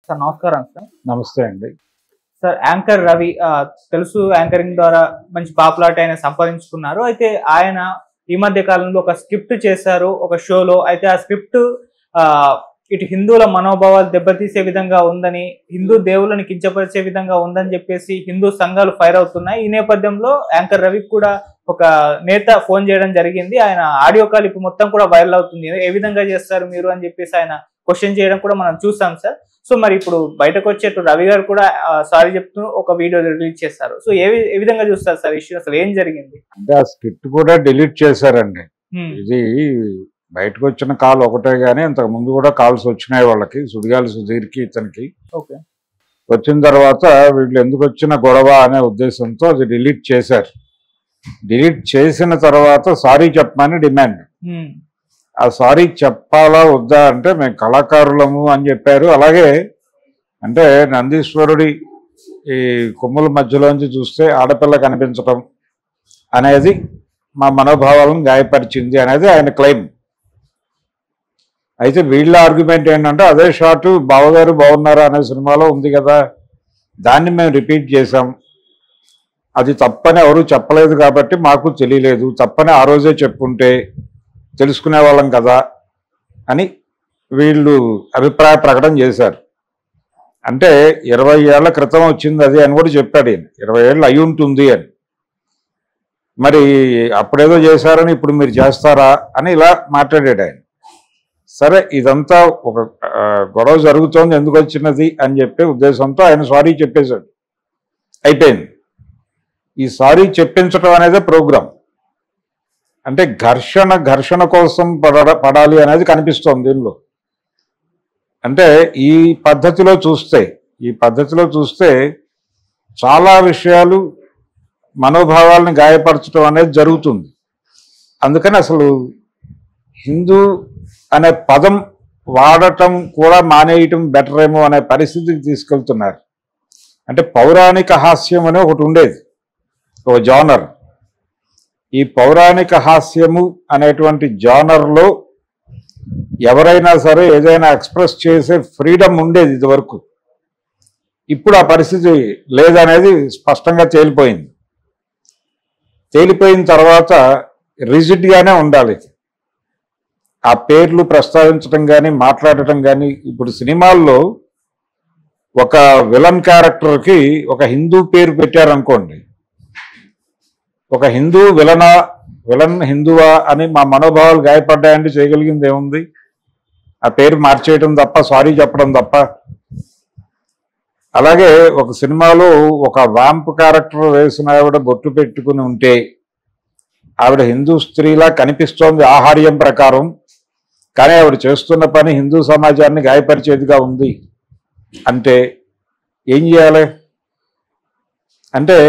Sir నమస్కారం sir. నమస్తే అండి. సార్ యాంకర్ రవి తెలుసు యాంకరింగ్ ద్వారా మంచి పాపులారిటీ ఆయన సంపాదించుకున్నారు. అయితే ఆయన ఈ మధ్య కాలంలో ఒక స్క్రిప్ట్ చేశారు ఒక షోలో. అయితే ఆ స్క్రిప్ట్ ఇటు హిందువుల మనోభావాలు దెబ్బతీసే విధంగా ఉందని, హిందూ దేవుళ్ళని కించపరిచే విధంగా ఉందని చెప్పేసి హిందూ సంఘాలు ఫైర్ అవుతున్నాయి. ఈ నేపథ్యంలో యాంకర్ రవికి కూడా ఒక నేత ఫోన్ చేయడం జరిగింది. ఆయన ఆడియో కాల్ ఇప్పుడు మొత్తం కూడా వైరల్ అవుతుంది. ఏ విధంగా చేస్తారు మీరు అని చెప్పేసి ఆయన క్వశ్చన్ చేయడం కూడా మనం చూసాం సార్. సో మరి ఇప్పుడు బయటకు వచ్చేట్టు రవి గారు కూడా సారీ చెప్తూ ఒక వీడియో రిలీజ్ చేస్తారు. సో ఏ విధంగా చూస్తారు సార్ ఇష్యూ, అసలు ఏం జరిగింది? అంటే ఆ స్క్రిప్ట్ కూడా డిలీట్ చేశారండి. ఇది బయటకు వచ్చిన కాల్ ఒకటే గానీ ఇంతకు ముందు కూడా కాల్స్ వచ్చినాయి వాళ్ళకి, సుడిగాలి సుధీర్కి ఇతనికి. ఓకే. వచ్చిన తర్వాత వీళ్ళు ఎందుకు వచ్చిన గొడవ అనే ఉద్దేశంతో అది డిలీట్ చేశారు. డిలీట్ చేసిన తర్వాత సారీ చెప్పమని డిమాండ్. ఆ సారీ చెప్పాలా వద్దా అంటే మేము కళాకారులము అని చెప్పారు. అలాగే అంటే నందీశ్వరుడి ఈ కొమ్ముల మధ్యలోంచి చూస్తే ఆడపిల్ల కనిపించటం అనేది మా మనోభావాలను గాయపరిచింది అనేది ఆయన క్లెయిమ్. అయితే వీళ్ళ ఆర్గ్యుమెంట్ ఏంటంటే అదే షాట్ బావగారు బాగున్నారా అనే సినిమాలో ఉంది కదా, దాన్ని మేము రిపీట్ చేసాం. అది తప్పని ఎవరు చెప్పలేదు కాబట్టి మాకు తెలియలేదు, తప్పని ఆ రోజే చెప్పుంటే తెలుసుకునే వాళ్ళం కదా అని వీళ్ళు అభిప్రాయ ప్రకటన చేశారు. అంటే 20 ఏళ్ల క్రితం వచ్చింది అది అని కూడా చెప్పాడు ఈయన. 20 ఏళ్ళు అయి ఉంటుంది అని. మరి అప్పుడేదో చేశారని ఇప్పుడు మీరు చేస్తారా అని ఇలా మాట్లాడాడు ఆయన. సరే ఇదంతా ఒక గొడవ జరుగుతోంది, ఎందుకు వచ్చినది అని చెప్పే ఉద్దేశంతో ఆయన సారీ చెప్పేశాడు. అయిపోయింది. ఈ సారీ చెప్పించడం అనేదే ప్రోగ్రాం. అంటే ఘర్షణ కోసం పడాలి అనేది కనిపిస్తోంది దీనిలో. అంటే ఈ పద్ధతిలో చూస్తే చాలా విషయాలు మనోభావాలను గాయపరచడం అనేది జరుగుతుంది. అందుకని అసలు హిందూ అనే పదం వాడటం కూడా మానేయటం బెటర్ ఏమో అనే పరిస్థితికి తీసుకెళ్తున్నారు. అంటే పౌరాణిక హాస్యం అనే ఒకటి ఉండేది, ఒక జానర్. ఈ పౌరాణిక హాస్యము అనేటువంటి జానర్లో ఎవరైనా సరే ఏదైనా ఎక్స్ప్రెస్ చేసే ఫ్రీడమ్ ఉండేది ఇదివరకు. ఇప్పుడు ఆ పరిస్థితి లేదనేది స్పష్టంగా తేలిపోయింది. తేలిపోయిన తర్వాత రిజిడ్గానే ఉండాలి. ఆ పేర్లు ప్రస్తావించడం కానీ మాట్లాడటం కానీ. ఇప్పుడు సినిమాల్లో ఒక విలన్ క్యారెక్టర్కి ఒక హిందూ పేరు పెట్టారనుకోండి, ఒక హిందూ విలన్ హిందువా అని మా మనోభావాలు గాయపడ్డాయంటే చేయగలిగింది ఏముంది? ఆ పేరు మార్చేయటం తప్ప, సారీ చెప్పడం తప్ప. అలాగే ఒక సినిమాలో ఒక వాంప్ క్యారెక్టర్ వేసిన ఆవిడ బొట్టు పెట్టుకుని ఉంటే ఆవిడ హిందూ స్త్రీలా కనిపిస్తోంది ఆహార్యం ప్రకారం, కానీ ఆవిడ చేస్తున్న పని హిందూ సమాజాన్ని గాయపరిచేదిగా ఉంది అంటే ఏం చేయాలి? అంటే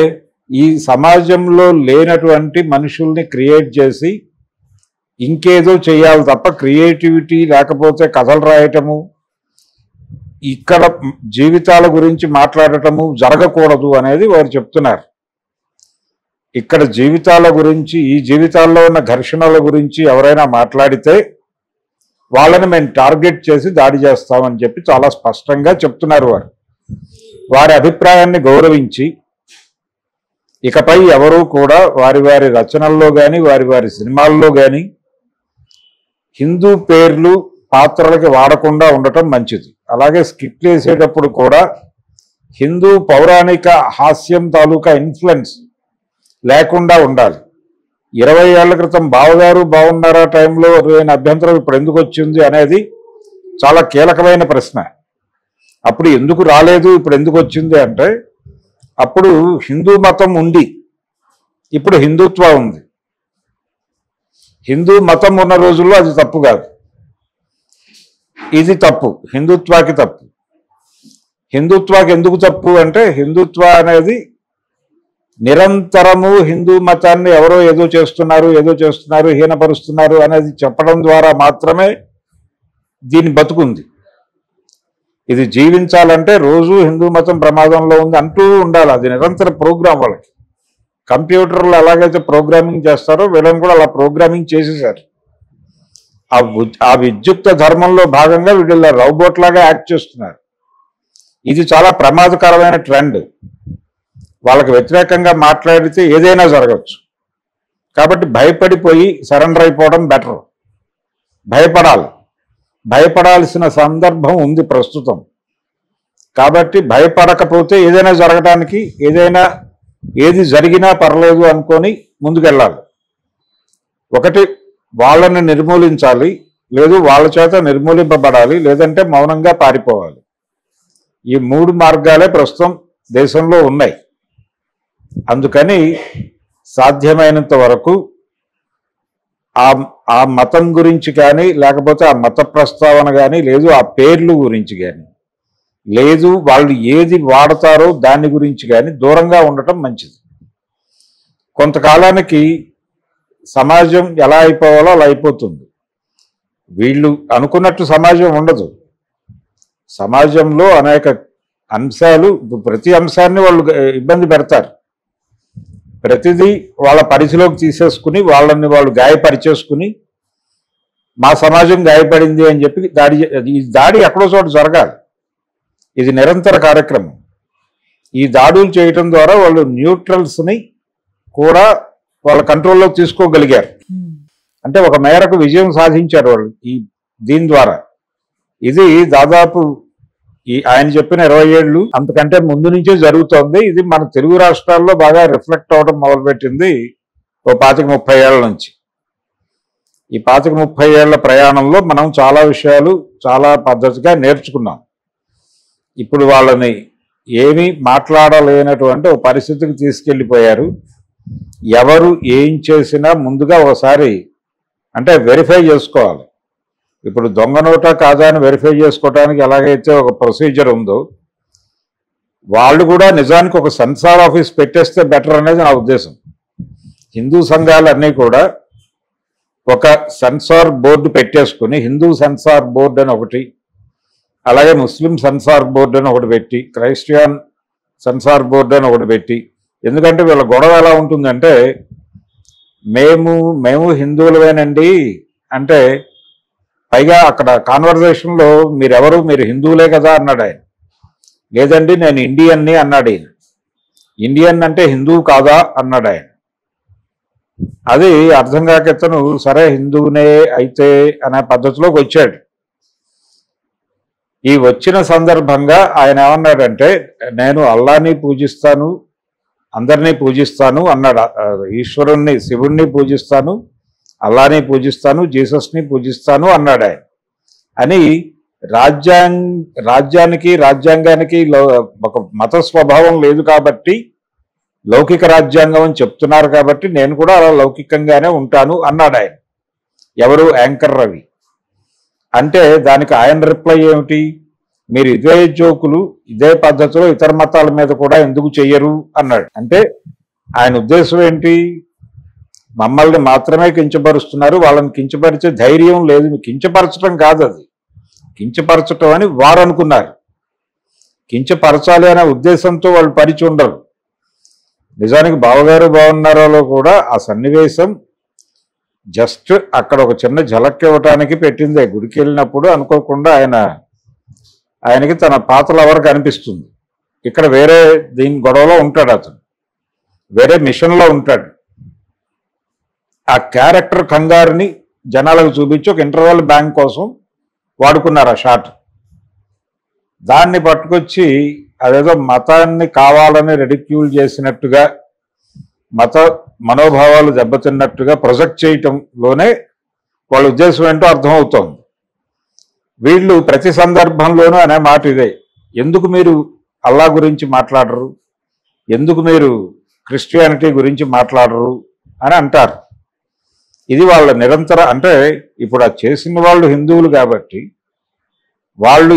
ఈ సమాజంలో లేనటువంటి మనుషుల్ని క్రియేట్ చేసి ఇంకేదో చేయాలి తప్ప క్రియేటివిటీ లేకపోతే కథలు రాయటము, ఇక్కడ జీవితాల గురించి మాట్లాడటము జరగకూడదు అనేది వారు చెప్తున్నారు. ఇక్కడ జీవితాల గురించి, ఈ జీవితాల్లో ఉన్న ఘర్షణల గురించి ఎవరైనా మాట్లాడితే వాళ్ళని మేము టార్గెట్ చేసి దాడి చేస్తామని చెప్పి చాలా స్పష్టంగా చెప్తున్నారు. వారి అభిప్రాయాన్ని గౌరవించి ఇకపై ఎవరూ కూడా వారి వారి రచనల్లో కానీ వారి వారి సినిమాల్లో కానీ హిందూ పేర్లు పాత్రలకి వాడకుండా ఉండటం మంచిది. అలాగే స్కిట్లు వేసేటప్పుడు కూడా హిందూ పౌరాణిక హాస్యం తాలూకా ఇన్ఫ్లుయెన్స్ లేకుండా ఉండాలి. 20 ఏళ్ల క్రితం బావగారు బాగున్నారా టైంలో లేని అభ్యంతరం ఇప్పుడు ఎందుకు వచ్చింది అనేది చాలా కీలకమైన ప్రశ్న. అప్పుడు ఎందుకు రాలేదు, ఇప్పుడు ఎందుకు వచ్చింది అంటే అప్పుడు హిందూ మతం ఉంది, ఇప్పుడు హిందుత్వ ఉంది. హిందూ మతం ఉన్న రోజుల్లో అది తప్పు కాదు, ఇది తప్పు, హిందుత్వాకి తప్పు. హిందుత్వాకి ఎందుకు తప్పు అంటే హిందుత్వ అనేది నిరంతరము హిందూ మతాన్ని ఎవరో ఏదో చేస్తున్నారు హీనపరుస్తున్నారు అనేది చెప్పడం ద్వారా మాత్రమే దీని బతుకుంది. ఇది జీవించాలంటే రోజు హిందూ మతం ప్రమాదంలో ఉంది అంటూ ఉండాలి. అది నిరంతర ప్రోగ్రాం. వాళ్ళకి కంప్యూటర్లో ఎలాగైతే ప్రోగ్రామింగ్ చేస్తారో వీళ్ళని కూడా అలా ప్రోగ్రామింగ్ చేసేసారు. ఆ విద్యుక్త ధర్మంలో భాగంగా వీళ్ళు రోబోట్ లాగా యాక్ట్ చేస్తున్నారు. ఇది చాలా ప్రమాదకరమైన ట్రెండ్. వాళ్ళకి వ్యతిరేకంగా మాట్లాడితే ఏదైనా జరగచ్చు. కాబట్టి భయపడిపోయి సరెండర్ అయిపోవడం బెటర్. భయపడాల్సిన సందర్భం ఉంది ప్రస్తుతం. కాబట్టి భయపడకపోతే ఏదైనా జరగడానికి, ఏది జరిగినా పర్లేదు అనుకొని ముందుకెళ్ళాలి. ఒకటి వాళ్ళని నిర్మూలించాలి, లేదు వాళ్ళ చేత నిర్మూలింపబడాలి, లేదంటే మౌనంగా పారిపోవాలి. ఈ 3 మార్గాలే ప్రస్తుతం దేశంలో ఉన్నాయి. అందుకని సాధ్యమైనంత వరకు ఆ మతం గురించి కానీ, లేకపోతే ఆ మత ప్రస్తావన కానీ, లేదు ఆ పేర్లు గురించి కానీ, లేదు వాళ్ళు ఏది వాడతారో దాని గురించి కానీ దూరంగా ఉండటం మంచిది. కొంతకాలానికి సమాజం ఎలా అయిపోవాలో అలా అయిపోతుంది. వీళ్ళు అనుకున్నట్టు సమాజం ఉండదు. సమాజంలో అనేక అంశాలు, ప్రతి అంశాన్ని వాళ్ళు ఇబ్బంది పెడతారు. ప్రతిదీ వాళ్ళ పరిధిలోకి తీసేసుకుని వాళ్ళని వాళ్ళు గాయపరిచేసుకుని మా సమాజం గాయపడింది అని చెప్పి ఈ దాడి ఎక్కడో చోట జరగాలి. ఇది నిరంతర కార్యక్రమం. ఈ దాడులు చేయటం ద్వారా వాళ్ళు న్యూట్రల్స్ని కూడా వాళ్ళ కంట్రోల్లోకి తీసుకోగలిగారు. అంటే ఒక మేరకు విజయం సాధించారు వాళ్ళు దీని ద్వారా. ఇది దాదాపు ఆయన చెప్పిన 20 ఏళ్ళు అంతకంటే ముందు నుంచే జరుగుతోంది. ఇది మన తెలుగు రాష్ట్రాల్లో బాగా రిఫ్లెక్ట్ అవడం మొదలుపెట్టింది ఓ 25-30 ఏళ్ల నుంచి. ఈ 25-30 ఏళ్ల ప్రయాణంలో మనం చాలా విషయాలు చాలా పద్ధతిగా నేర్చుకున్నాం. ఇప్పుడు వాళ్ళని ఏమీ మాట్లాడలేనటువంటి ఒక పరిస్థితికి తీసుకెళ్ళిపోయారు. ఎవరు ఏం చేసినా ముందుగా ఒకసారి అంటే వెరిఫై చేసుకోవాలి. ఇప్పుడు దొంగ నోటా కాదా అని వెరిఫై చేసుకోవడానికి ఎలాగైతే ఒక ప్రొసీజర్ ఉందో, వాళ్ళు కూడా నిజానికి ఒక సెన్సార్ ఆఫీస్ పెట్టేస్తే బెటర్ అనేది నా ఉద్దేశం. హిందూ సంఘాలన్నీ కూడా ఒక సెన్సార్ బోర్డు పెట్టేసుకుని, హిందూ సెన్సార్ బోర్డు అని ఒకటి, అలాగే ముస్లిం సెన్సార్ బోర్డు అని ఒకటి పెట్టి, క్రైస్టియన్ సెన్సార్ బోర్డు అని ఒకటి పెట్టి. ఎందుకంటే వీళ్ళ గొడవ ఎలా ఉంటుందంటే, మేము హిందువులవేనండి అంటే, పైగా అక్కడ కాన్వర్జేషన్లో మీరు హిందువులే కదా అన్నాడు ఆయన. లేదండి నేను ఇండియన్ని అన్నాడు ఆయన. ఇండియన్ అంటే హిందువు కాదా అన్నాడు ఆయన. అది అర్థం కాక ఇతను సరే హిందువునే అయితే అనే పద్ధతిలోకి వచ్చాడు. ఈ వచ్చిన సందర్భంగా ఆయన ఏమన్నాడంటే, నేను అల్లాని పూజిస్తాను, అందరినీ పూజిస్తాను అన్నాడు. ఈశ్వరుణ్ణి, శివుణ్ణి పూజిస్తాను, అల్లాని పూజిస్తాను, జీసస్ని పూజిస్తాను అన్నాడు ఆయన. అని రాజ్యాంగానికి ఒక మత స్వభావం లేదు కాబట్టి లౌకిక రాజ్యాంగం అని చెప్తున్నారు కాబట్టి నేను కూడా అలా లౌకికంగానే ఉంటాను అన్నాడు ఆయన. ఎవరు? యాంకర్ రవి. అంటే దానికి ఆయన రిప్లై ఏమిటి? మీరు ఇదే జోకులు ఇదే పద్ధతిలో ఇతర మతాల మీద కూడా ఎందుకు చెయ్యరు అన్నాడు. అంటే ఆయన ఉద్దేశం ఏంటి? మమ్మల్ని మాత్రమే కించపరుస్తున్నారు, వాళ్ళని కించపరిచే ధైర్యం లేదు. కించపరచడం కాదు, అది కించపరచటం అని వారు అనుకున్నారు. కించపరచాలి అనే ఉద్దేశంతో వాళ్ళు పరిచి ఉండరు. నిజానికి బావగారు బాగున్నారోలో కూడా ఆ సన్నివేశం జస్ట్ అక్కడ ఒక చిన్న ఝలక్ ఇవ్వటానికి పెట్టిందే. గుడికి వెళ్ళినప్పుడు అనుకోకుండా ఆయనకి తన పాత లవర్ కనిపిస్తుంది. ఇక్కడ వేరే దీని గొడవలో ఉంటాడు, అతను వేరే మిషన్లో ఉంటాడు. ఆ క్యారెక్టర్ కంగారుని జనాలకు చూపించి ఒక ఇంటర్వల్ బ్యాంక్ కోసం వాడుకున్నారు ఆ షాట్. దాన్ని పట్టుకొచ్చి అదేదో మతాన్ని కావాలని రెడిక్యూల్ చేసినట్టుగా, మత మనోభావాలు దెబ్బతిన్నట్టుగా ప్రొజెక్ట్ చేయటంలోనే వాళ్ళ ఉద్దేశం ఏంటో అర్థమవుతోంది. వీళ్ళు ప్రతి సందర్భంలోనూ అనే మాట ఇదే, ఎందుకు మీరు అల్లా గురించి మాట్లాడరు, ఎందుకు మీరు క్రిస్టియానిటీ గురించి మాట్లాడరు అని అంటారు. ఇది వాళ్ళ నిరంతర, అంటే ఇప్పుడు ఆ చేసిన వాళ్ళు హిందువులు కాబట్టి, వాళ్ళు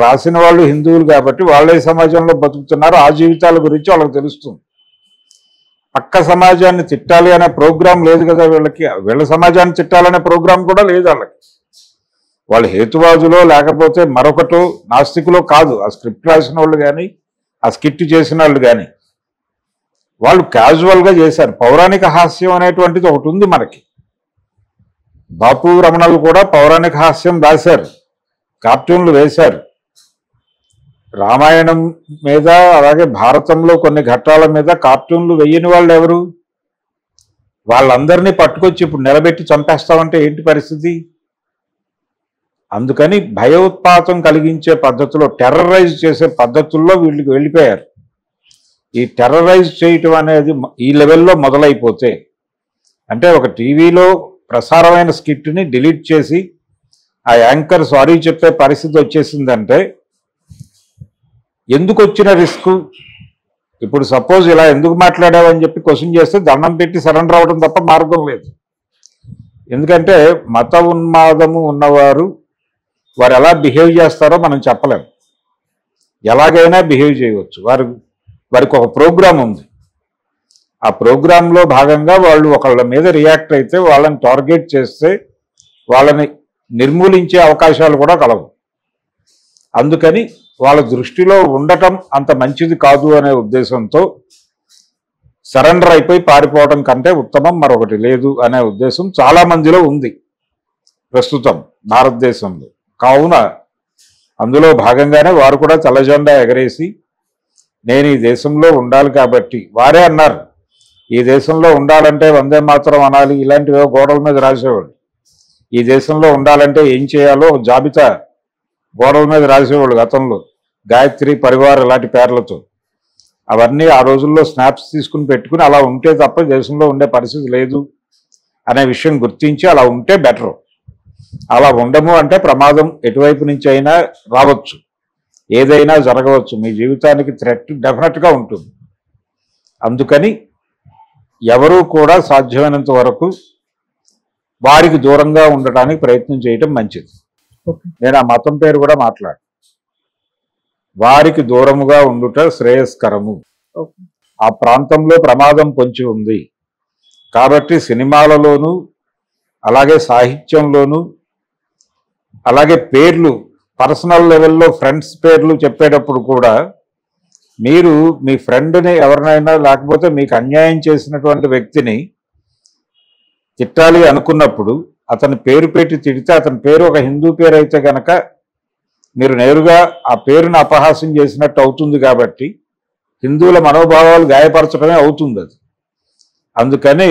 రాసిన వాళ్ళు హిందువులు కాబట్టి వాళ్ళే సమాజంలో బతుకుతున్నారు. ఆ జీవితాల గురించి వాళ్ళకి తెలుస్తుంది. పక్క సమాజాన్ని తిట్టాలి అనే ప్రోగ్రాం లేదు కదా వీళ్ళకి. వీళ్ళ సమాజాన్ని తిట్టాలనే ప్రోగ్రాం కూడా లేదు వాళ్ళకి. వాళ్ళు హేతువాదులో లేకపోతే మరొకటో నాస్తికులో కాదు. ఆ స్క్రిప్ట్ రాసిన వాళ్ళు కానీ ఆ స్కిట్ చేసిన వాళ్ళు కానీ వాళ్ళు క్యాజువల్గా చేశారు. పౌరాణిక హాస్యం అనేటువంటిది ఒకటి ఉంది మనకి. బాపు రమణలు కూడా పౌరాణిక హాస్యం రాశారు, కార్టూన్లు వేశారు. రామాయణం మీద అలాగే భారతంలో కొన్ని ఘట్టాల మీద కార్టూన్లు వెయ్యని వాళ్ళు ఎవరు? వాళ్ళందరినీ పట్టుకొచ్చి ఇప్పుడు నిలబెట్టి చంపేస్తామంటే ఏంటి పరిస్థితి? అందుకని భయోత్పాతం కలిగించే పద్ధతిలో, టెర్రరైజ్ చేసే పద్ధతుల్లో వీళ్ళకి వెళ్ళిపోయారు. ఈ టెర్రరైజ్ చేయటం అనేది ఈ లెవెల్లో మొదలైపోతే, అంటే ఒక టీవీలో ప్రసారమైన స్కిట్ని డిలీట్ చేసి ఆ యాంకర్ సారీ చెప్పే పరిస్థితి వచ్చేసిందంటే ఎందుకు వచ్చిన రిస్క్? ఇప్పుడు సపోజ్ ఇలా ఎందుకు మాట్లాడావని చెప్పి క్వశ్చన్ చేస్తే దండం పెట్టి సరెండర్ అవ్వడం తప్ప మార్గం లేదు. ఎందుకంటే మత ఉన్మాదము ఉన్నవారు వారు ఎలా బిహేవ్ చేస్తారో మనం చెప్పలేం. ఎలాగైనా బిహేవ్ చేయవచ్చు. వారికి ఒక ప్రోగ్రాం ఉంది. ఆ ప్రోగ్రాంలో భాగంగా వాళ్ళు ఒకళ్ళ మీద రియాక్ట్ అయితే, వాళ్ళని టార్గెట్ చేస్తే వాళ్ళని నిర్మూలించే అవకాశాలు కూడా కలవు. అందుకని వాళ్ళ దృష్టిలో ఉండటం అంత మంచిది కాదు అనే ఉద్దేశంతో సరెండర్ అయిపోయి పారిపోవడం కంటే ఉత్తమం మరొకటి లేదు అనే ఉద్దేశం చాలా మందిలో ఉంది ప్రస్తుతం భారతదేశంలో. కావున అందులో భాగంగానే వారు కూడా తెల్లజెండా ఎగరేసి నేను ఈ దేశంలో ఉండాలి కాబట్టి, వారే అన్నారు ఈ దేశంలో ఉండాలంటే వందే మాతరం అనాలి, ఇలాంటివో గోడల మీద రాసేవాళ్ళు. ఈ దేశంలో ఉండాలంటే ఏం చేయాలో జాబితా గోడల మీద రాసేవాళ్ళు గతంలో, గాయత్రి పరివార్ ఇలాంటి పేర్లతో. అవన్నీ ఆ రోజుల్లో స్నాప్స్ తీసుకుని పెట్టుకుని అలా ఉంటే తప్ప దేశంలో ఉండే పరిస్థితి లేదు అనే విషయం గుర్తించి అలా ఉంటే బెటర్. అలా ఉండము అంటే ప్రమాదం ఎటువైపు నుంచి అయినా రావచ్చు, ఏదైనా జరగవచ్చు, మీ జీవితానికి థ్రెట్ డెఫినెట్గా ఉంటుంది. అందుకని ఎవరూ కూడా సాధ్యమైనంత వరకు వారికి దూరంగా ఉండటానికి ప్రయత్నం చేయటం మంచిది. నేను ఆ మతం పేరు కూడా మాట్లాడు, వారికి దూరముగా ఉండుట శ్రేయస్కరము. ఆ ప్రాంతంలో ప్రమాదం పొంచి ఉంది కాబట్టి సినిమాలలోనూ అలాగే సాహిత్యంలోనూ అలాగే పేర్లు పర్సనల్ లెవెల్లో ఫ్రెండ్స్ పేర్లు చెప్పేటప్పుడు కూడా మీరు మీ ఫ్రెండ్ని ఎవరినైనా లేకపోతే మీకు అన్యాయం చేసినటువంటి వ్యక్తిని తిట్టాలి అనుకున్నప్పుడు అతని పేరు పెట్టి తిడితే అతని పేరు ఒక హిందూ పేరు అయితే కనుక మీరు నేరుగా ఆ పేరుని అపహాస్యం చేసినట్టు అవుతుంది. కాబట్టి హిందువుల మనోభావాలు గాయపరచడమే అవుతుంది అది. అందుకని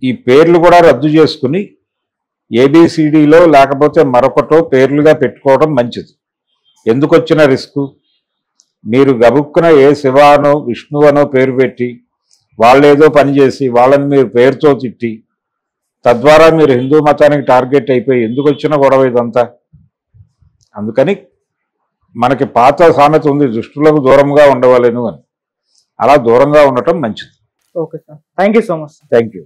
ఈ పేర్లు కూడా రద్దు చేసుకుని ఏబిసిడిలో లేకపోతే మరొకటో పేర్లుగా పెట్టుకోవడం మంచిది. ఎందుకు వచ్చిన రిస్క్? మీరు గబుక్కున ఏ శివానో విష్ణువనో పేరు పెట్టి వాళ్ళేదో పనిచేసి వాళ్ళని మీరు పేరుతో తిట్టి తద్వారా మీరు హిందూ మతానికి టార్గెట్ అయిపోయి ఎందుకు వచ్చిన గొడవ ఇదంతా? అందుకని మనకి పాత సామెత ఉంది, దుష్టులకు దూరంగా ఉండవలేను అని. అలా దూరంగా ఉండటం మంచిది. Okay sir, thank you so much. Thank you.